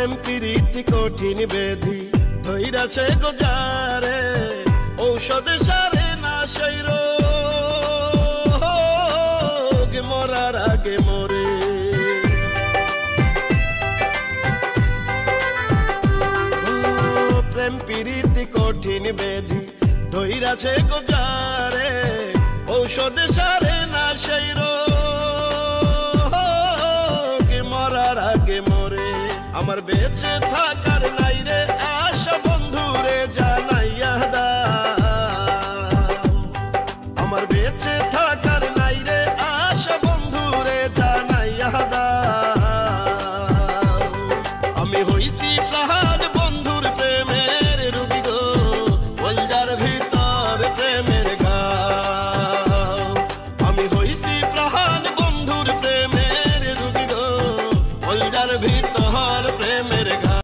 প্রেম প্রীতি কঠিন বেধি ধৈরাছে গোজারে ঔষধে সারে না সেই রোগ মরার আগে মরে প্রেম প্রীতি কঠিন বেধি ধৈরাছে গোজারে ঔষধে সারে না সেই রোগ মরার আগে মরে আমার বেঁচে থাকার নাই রে আশা বন্ধুরে জানাইয়া দাও আমার বেঁচে থাকার নাই রে আশা বন্ধুরে জানাইয়া দাও আমি হইছি প্রাণ বন্ধুর প্রেমের রোগী গো কলজার ভিতর প্রেমের ঘাও আমি হইছি প্রাণ বন্ধুর প্রেমের রোগী গো কলজার ভিতর প্রেমের ঘাও